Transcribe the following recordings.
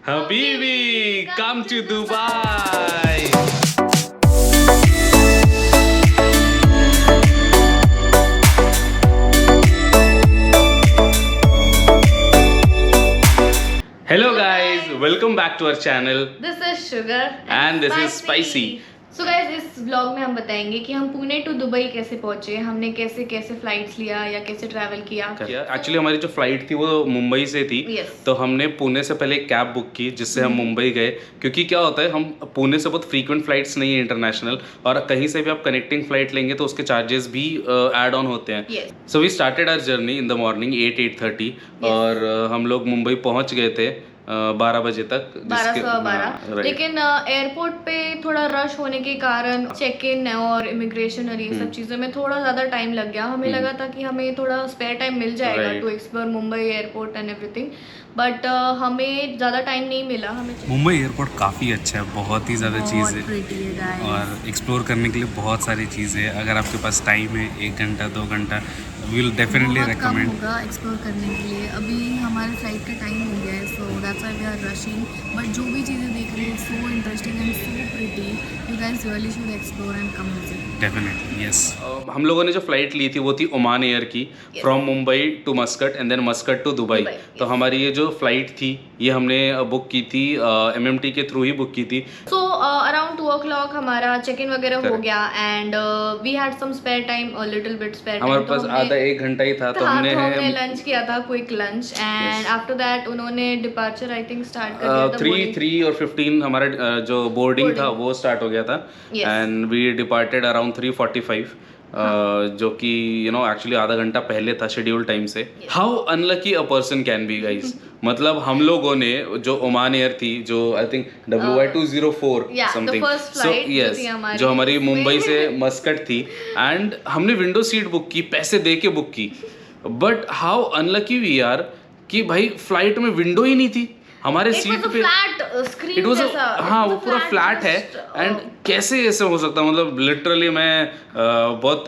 Habibi, come to Dubai. Hello guys, welcome back to our channel. This is Sugar And this is Spicy. So guys, इस vlog में हम बताएंगे कि हम Pune to Dubai कैसे पहुंचे, हमने कैसे कैसे फ्लाइट्स लिया या कैसे ट्रैवल किया। एक्चुअली हमारी जो फ्लाइट थी वो मुंबई से थी। Yes. तो हमने पुणे से पहले एक कैब बुक की जिससे हम मुंबई गए, क्योंकि क्या होता है हम पुणे से बहुत फ्रीक्वेंट फ्लाइट्स नहीं है इंटरनेशनल, और कहीं से भी आप कनेक्टिंग फ्लाइट लेंगे तो उसके चार्जेस भी ऐड ऑन होते हैं। Yes. So we started our journey in the morning 8:30 और हम लोग मुंबई पहुंच गए थे 12 बजे तक। 12:12। लेकिन एयरपोर्ट पे थोड़ा रश होने के कारण चेक इन और इमिग्रेशन और ये सब चीज़ों में थोड़ा ज़्यादा टाइम लग गया। हमें लगा था कि हमें थोड़ा स्पेयर टाइम मिल जाएगा to explore Mumbai airport and everything, but हमें ज़्यादा टाइम नहीं मिला। हमें मुंबई एयरपोर्ट काफ़ी अच्छा है, बहुत ही ज़्यादा चीज़ है और एक्सप्लोर करने के लिए बहुत सारी चीज़ें है। अगर आपके पास टाइम है 1 घंटा 2 घंटा, विल डेफिनेटली रिकमेंड होगा एक्सप्लोर करने के लिए। अभी हमारे फ्लाइट का टाइम हो गया है, so that's why we are rushing, but जो भी चीज़ें देख रहे हैं सो interesting and so pretty, you guys really should explore and come visit. Definitely yes. हम लोगों ने जो फ्लाइट ली थी वो थी ओमान एयर की, from Mumbai to Muscat and then Muscat to Dubai. तो हमारी ये जो फ्लाइट थी ये हमने बुक की थी MMT के थ्रू ही बुक की थी। सो अराउंड 2 o'clock हमारा चेक इन वगैरह हो गया and we had some spare time, a little bit spare time. हमारे पास आधा 1 घंटा ही था, तो हमने लंच किया था, quick lunch, and after that उन्होंने डिपार्चर आई थिंक स्टार्ट कर दिया था। 3 और 15 हमारा जो बोर्डिंग था वो स्टार्ट हो गया था एंड वी डिपार्टेड अराउंड 3:45, जो कि एक्चुअली आधा घंटा पहले था शेड्यूल टाइम से। How unlucky a person can be guys. मतलब हम लोगों ने जो ओमान एयर थी, जो I think WY204 something, so yes, जो हमारी मुंबई से मस्कट थी, एंड हमने विंडो सीट बुक की, पैसे दे के बुक की, but how unlucky we are कि भाई फ्लाइट में विंडो ही नहीं थी हमारे सीट पे। इट वाज हाँ, वो पूरा फ्लैट है एंड कैसे ऐसे हो सकता है। मतलब लिटरली मैं बहुत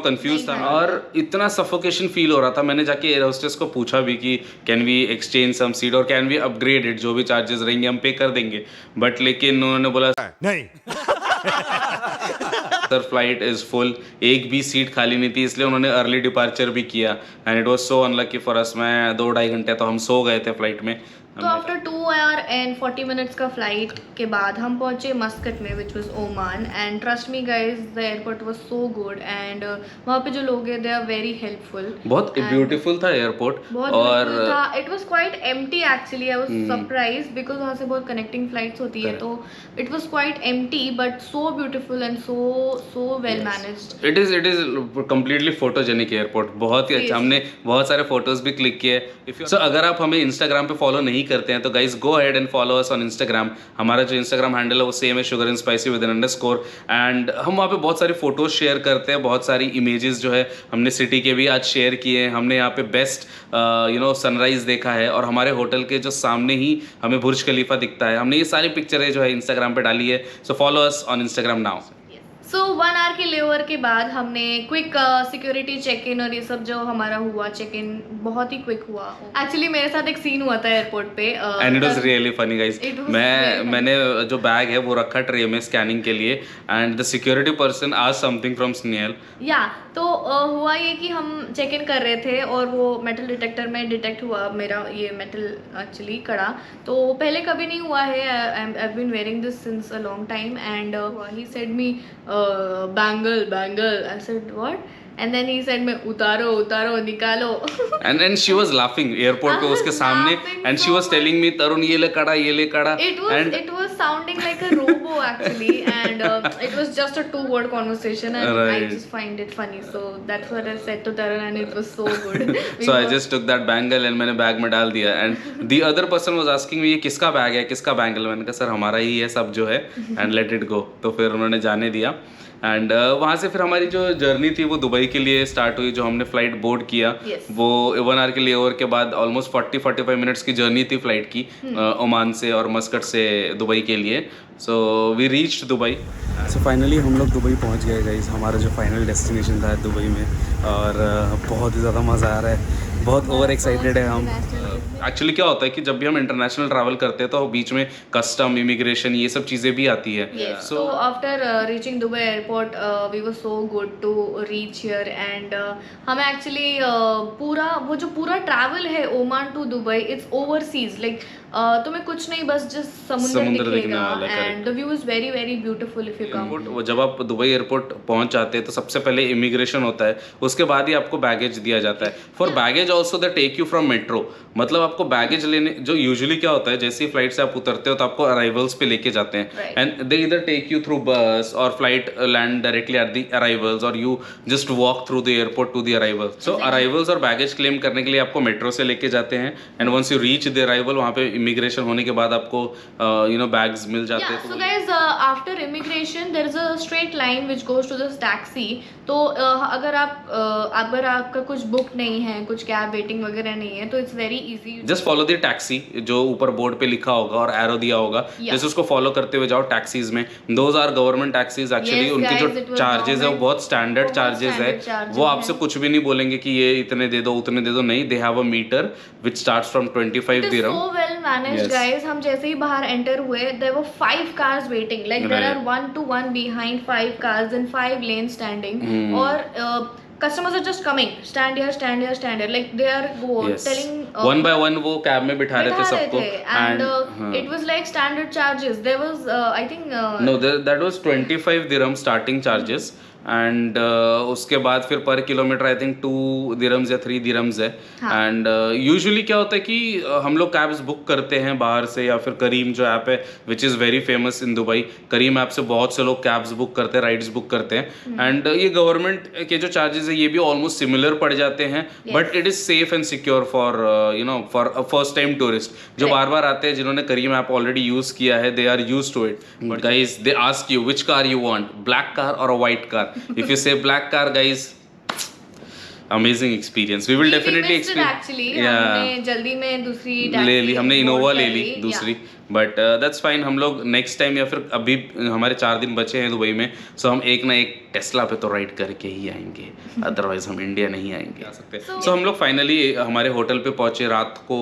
कंफ्यूज था और इतना सफोकेशन फील हो रहा था। मैंने जाके एयर होस्टेस को पूछा भी कि can we exchange some seat और कैन वी अपग्रेड इट, जो भी चार्जेस रहेंगे हम पे कर देंगे, बट लेकिन उन्होंने बोला नहीं सर फ्लाइट इज फुल, एक भी सीट खाली नहीं थी, इसलिए उन्होंने अर्ली डिपार्चर भी किया and it was so unlucky for us. मैं 2-2.5 घंटे तो हम सो गए थे फ्लाइट में। तो आफ्टर 2 hour and 40 minutes का फ्लाइट के बाद हम पहुंचे मस्कट में, which was Oman, and trust me guys the airport was so good and वहाँ पे जो लोग हैं दे आर वेरी हेल्पफुल। बहुत ब्यूटीफुल था एयरपोर्ट और it was quite empty actually. I was surprised because वहाँ से बहुत कनेक्टिंग फ्लाइट्स होती है, तो it was quite empty but so beautiful and so well managed. It is completely photogenic airport, बहुत ही अच्छा। हमने बहुत सारे फोटोज भी क्लिक किए। सो अगर आप हमें इंस्टाग्राम पे फॉलो नहीं करते हैं तो guys go ahead and follow us on Instagram. हमारा जो इंस्टाग्राम हैंडल है वो सेम है, sugar and spicy with an _, and हम वहाँ पे बहुत सारी फोटोज शेयर करते हैं, बहुत सारी इमेजेस जो है हमने सिटी के भी आज शेयर किए हैं। हमने यहाँ पे बेस्ट सनराइज देखा है और हमारे होटल के जो सामने ही हमें बुर्ज खलीफा दिखता है। हमने ये सारी पिक्चरें जो है इंस्टाग्राम पे डाली है, so follow us on Instagram now. So 1 hour के लेओवर के बाद हमने क्विक सिक्योरिटी चेक इन और ये सब जो हमारा हुआ, चेक इन बहुत ही क्विक हुआ। एक्चुअली मेरे साथ एक सीन हुआ था एयरपोर्ट पे and it was really funny guys. मैंने जो बैग है वो रखा ट्रे में स्कैनिंग के लिए and the security person asked something from Snehal. या तो हुआ ये कि हम चेक इन कर रहे थे और वो मेटल डिटेक्टर में डिटेक्ट हुआ मेरा ये मेटल एक्चुअली कड़ा, तो पहले कभी नहीं हुआ है। I have been wearing this since a long time and he said me bangle. I said what? And then he said मैं उतारो निकालो and she was laughing airport पे उसके सामने and she was telling me तरुण ये ले कड़ा it was sounding like a robo actually and it was just a 2-word conversation and I just find it funny, so that's what I said to Tarun and it was so good. So I just took that bangle and मैंने bag में डाल दिया and the other person was asking me ये किसका bag है, किसका bangle. मैंने कहा सर हमारा ही है सब जो है and let it go। तो फिर उन्होंने जाने दिया एंड वहाँ से फिर हमारी जो जर्नी थी वो दुबई के लिए स्टार्ट हुई। जो हमने फ्लाइट बोर्ड किया वो 1 hour के लिए ओवर के बाद ऑलमोस्ट 40-45 मिनट्स की जर्नी थी फ्लाइट की ओमान से और मस्कट से दुबई के लिए। So we reached Dubai. So finally हम लोग दुबई पहुँच गए गाइस। हमारा जो फाइनल डेस्टिनेशन था दुबई में और बहुत ही ज़्यादा मज़ा आ रहा है, बहुत ओवर एक्साइटेड है हम। एक्चुअली क्या होता है कि जब भी हम इंटरनेशनल ट्रैवल करते हैं तो बीच में कस्टम, इमिग्रेशन, ये सब चीज़ें भी आती है. So after reaching Dubai airport, we were so good to reach here and हमें actually पूरा वो जो पूरा travel है Oman to Dubai, it's overseas, like तुम्हें कुछ नहीं, बस जस्ट समुंदर दिखेगा and the view is very very beautiful if you come. जब आप दुबई एयरपोर्ट पहुंच जाते हैं तो सबसे पहले इमिग्रेशन होता है, उसके बाद ही आपको बैगेज दिया जाता है. For baggage also they take you from metro. मतलब आपको बैगेज लेने, जो यूजुअली क्या होता है, जैसे ही फ्लाइट से आप उतरते हो तो आपको अराइवल्स पे लेके जाते हैं एंड दे इधर टेक यू थ्रू बस और flight land directly at the arrivals और you just walk through the airport to the arrivals. So arrivals और बैगेज क्लेम करने के लिए आपको मेट्रो से लेके जाते हैं and once you reach the arrival, वहाँ पे इमिग्रेशन होने के बाद आपको बैग्स मिल जाते हैं. So guys, after immigration there is a straight line which goes to this taxi. तो अगर आपका कुछ बुक नहीं है, कुछ कैब वेटिंग वगैरह नहीं है, तो it's very easy. Just follow the taxi, जो ऊपर बोर्ड पे लिखा होगा और एरो दिया होगा, जैसे उसको फॉलो करते हुए जाओ टैक्सीज में. Those are government taxis. Actually उनके जो चार्जेस है वो बहुत स्टैंडर्ड चार्जेस है. वो आपसे कुछ भी नहीं बोलेंगे कि ये इतने दे दो उतने दे दो, नहीं. They have a meter which starts from 25 dirham. So well managed guys. हम जैसे ही बाहर एंटर हुए, there were 5 cars waiting, like there are 1 to 1 behind 5 cars in 5 lanes standing. और customers are just coming, stand here, like they are telling one by one वो cab में बिठा रहे थे सबको. and it was like standard charges. There was I think no, that was 25 dirham starting charges. And उसके बाद फिर पर किलोमीटर आई थिंक 2 dirhams या 3 dirhams है. एंड यूजुअली क्या होता है कि हम लोग कैब्स बुक करते हैं बाहर से, या फिर करीम जो ऐप है which is very famous in Dubai. Careem app से बहुत से लोग कैब्स बुक करते हैं, राइड्स बुक करते हैं. एंड ये गवर्नमेंट के जो चार्जेस है ये भी ऑलमोस्ट सिमिलर पड़ जाते हैं, but it is safe and secure for for first time tourist जो बार बार आते हैं, जिन्होंने करीम ऐप ऑलरेडी यूज़ किया है. They are used to it. But guys they ask you which car you want, black car और a white car. If you say black car, guys, amazing experience. We will definitely experience. Actually, हमने जल्दी में दूसरी ले ली, हमने Innova ले ली दूसरी. But that's fine. हम लोग नेक्स्ट टाइम, या फिर अभी हमारे 4 दिन बचे हैं दुबई में, सो हम एक ना एक टेस्ला पे तो राइड करके ही आएंगे, अदरवाइज हम इंडिया नहीं आएंगे. आ सकते. सो हम लोग फाइनली हमारे होटल पे पहुंचे रात को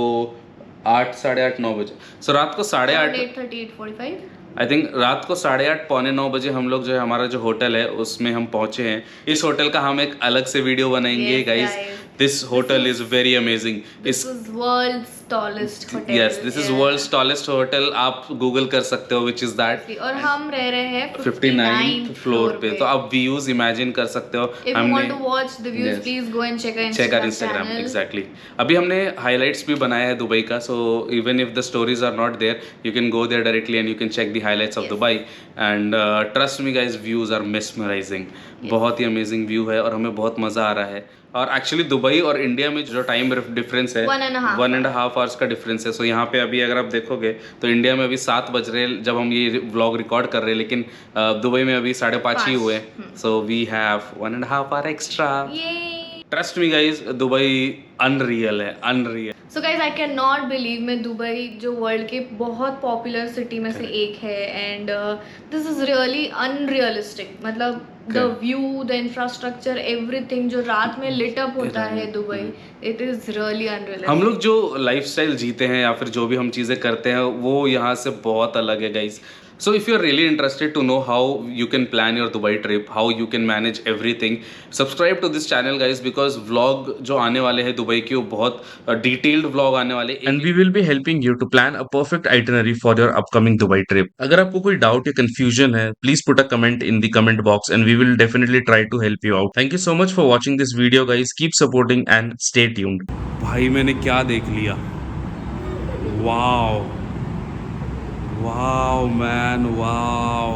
8, 8:30, 9 बजे. सो रात को 8:30, 8:45 आई थिंक रात को 8:30, 8:45 बजे हम लोग जो है, हमारा जो होटल है उसमें हम पहुंचे हैं. इस होटल का हम एक अलग से वीडियो बनाएंगे guys. This hotel is very amazing. This is world's tallest hotel. Yes, this is world's tallest hotel. आप गूगल कर सकते हो विच इज दैट. और हम रह रहे हैं 59th फ्लोर पे. तो आप व्यूज इमेजिन कर सकते हो. If you want to watch the views, please go and check our Instagram. Exactly. अभी हमने हाइलाइट्स भी बनाया है दुबई का. So even if the stories are not there, you can go there directly and you can check the highlights of Dubai. And trust me guys, views are mesmerising. बहुत ही amazing view है और हमें बहुत मजा आ रहा है. और एक्चुअली दुबई और इंडिया में जो टाइम डिफरेंस है 1.5 hours का डिफरेंस है. सो यहाँ पे अभी अगर आप देखोगे तो इंडिया में अभी 7 बज रहे हैं जब हम ये व्लॉग रिकॉर्ड कर रहे हैं, लेकिन दुबई में अभी 5:30 ही हुए. So we have 1.5 hour extra. Trust me guys, Dubai unreal है, unreal. So guys, I can not believe में दुबई जो वर्ल्ड के बहुत पॉपुलर सिटी में से एक है, and this is really unrealistic. मतलब the view, the infrastructure, everything जो रात में लिट अप होता है Dubai, it is really unrealistic. हम लोग जो लाइफस्टाइल जीते हैं या फिर जो भी हम चीज़ें करते हैं वो यहाँ से बहुत अलग है guys. So if you're really interested to know how you can plan your Dubai trip, how you can manage everything, subscribe to this channel guys, because vlog जो आने वाले हैं दुबई के वो बहुत detailed vlog आने वाले, and we will be helping you to plan a perfect itinerary for your upcoming Dubai trip. अगर आपको कोई doubt या confusion है, please put a comment in the comment box and we will definitely try to help you out. Thank you so much for watching this video guys. Keep supporting and stay tuned. भाई मैंने क्या देख लिया, wow. Wow man, wow.